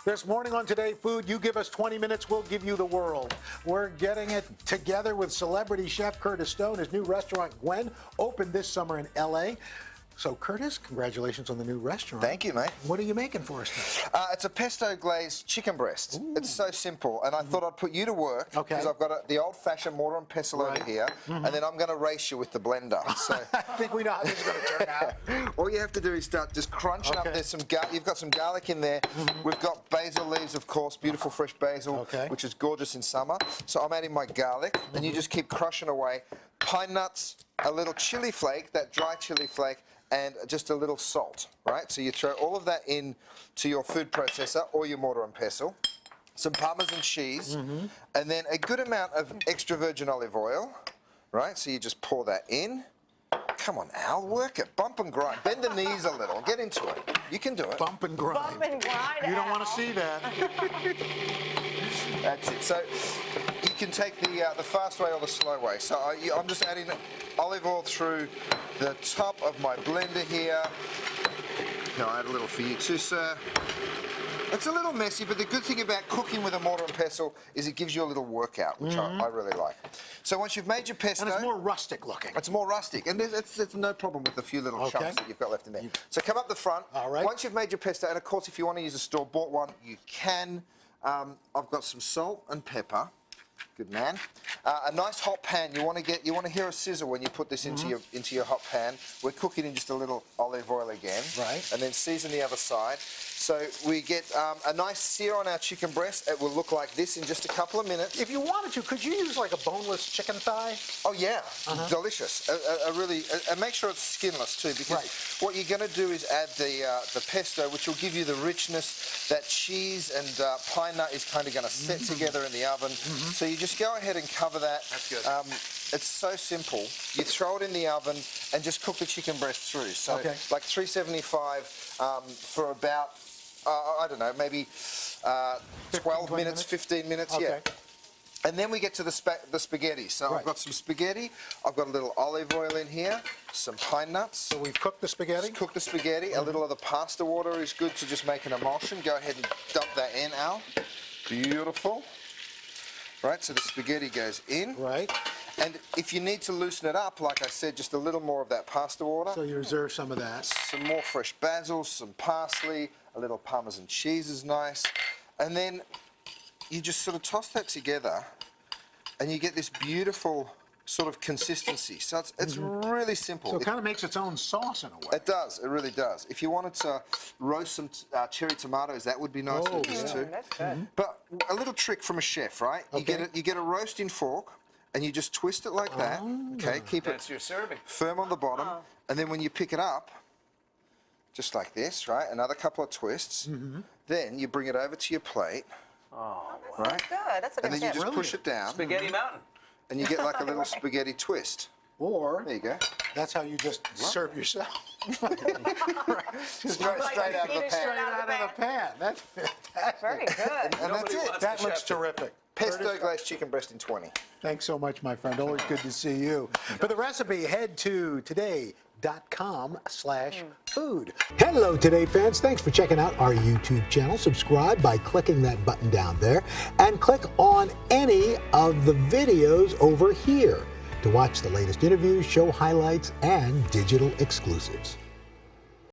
This morning on Today Food, you give us 20 minutes, we'll give you the world. We're getting it together with celebrity chef Curtis Stone. His new restaurant, Gwen, opened this summer in L.A. So, Curtis, congratulations on the new restaurant. Thank you, mate. What are you making for us today? It's a pesto-glazed chicken breast. Ooh. It's so simple, and I thought I'd put you to work because I've got the old-fashioned mortar and pestle over here, and then I'm going to race you with the blender. So I think we know how this is going to turn out. all you have to do is start just crunching up. There's some you've got some garlic in there. We've got basil leaves, of course, beautiful fresh basil, which is gorgeous in summer. So I'm adding my garlic, and you just keep crushing away. Pine nuts, a little chili flake, that dry chili flake, and just a little salt, right? So you throw all of that in to your food processor or your mortar and pestle, some Parmesan cheese, and then a good amount of extra virgin olive oil, right? So you just pour that in. Come on, Al, work it. Bump and grind. Bend the knees a little. Get into it. You can do it. Bump and grind. Bump and grind, You don't Al. want to see that. That's it. So you can take the fast way or the slow way. So I'm just adding olive oil through the top of my blender here. Now I'll add a little for you too, sir. It's a little messy, but the good thing about cooking with a mortar and pestle is it gives you a little workout, which I really like. So once you've made your pesto... And it's more rustic looking. It's more rustic, and there's no problem with the few little chunks that you've got left in there. So come up the front. All right. Once you've made your pesto, and of course if you want to use a store-bought one, you can. I've got some salt and pepper. Good man. A nice hot pan. You want to hear a sizzle when you put this into your hot pan. We're cooking in just a little olive oil again. Right. And then season the other side. So we get a nice sear on our chicken breast. It will look like this in just a couple of minutes. If you wanted to, could you use like a boneless chicken thigh? Oh yeah, delicious. And make sure it's skinless too, because what you're going to do is add the pesto, which will give you the richness. That cheese and pine nut is kind of going to set together in the oven. So you just go ahead and cover that. That's good. It's so simple. You throw it in the oven and just cook the chicken breast through. So like 375 for about, I don't know, maybe 12 minutes, 15 minutes, yeah. And then we get to the spaghetti. So I've got some spaghetti, I've got a little olive oil in here, some pine nuts. So we've cooked the spaghetti? Just cooked the spaghetti. A little of the pasta water is good to just make an emulsion. Go ahead and dump that in, Al. Beautiful. Right, so the spaghetti goes in. Right. And if you need to loosen it up, like I said, just a little more of that pasta water. So you reserve some of that. Some more fresh basil, some parsley, a little Parmesan cheese is nice. And then you just sort of toss that together and you get this beautiful sort of consistency. So it's really simple. So it kind of makes its own sauce in a way. It does, it really does. If you wanted to roast some cherry tomatoes, that would be nice too. That's good. But a little trick from a chef, right? You get a roasting fork and you just twist it like that. Okay, keep it your serving. firm on the bottom. And then when you pick it up, just like this, right? Another couple of twists. Then you bring it over to your plate. That's good. That's a good And then you tip. just push it down. Spaghetti Mountain. And you get like a little spaghetti twist. Or There you go. that's how you just serve yourself. Straight out of the pan. Straight out of the pan. That's fantastic. Very good. And that's it. That looks terrific. Pesto-glazed chicken breast in 20. Thanks so much, my friend. Always good to see you. For the recipe, head to today.com/food. Hello, Today fans. Thanks for checking out our YouTube channel. Subscribe by clicking that button down there and click on any of the videos over here to watch the latest interviews, show highlights, and digital exclusives.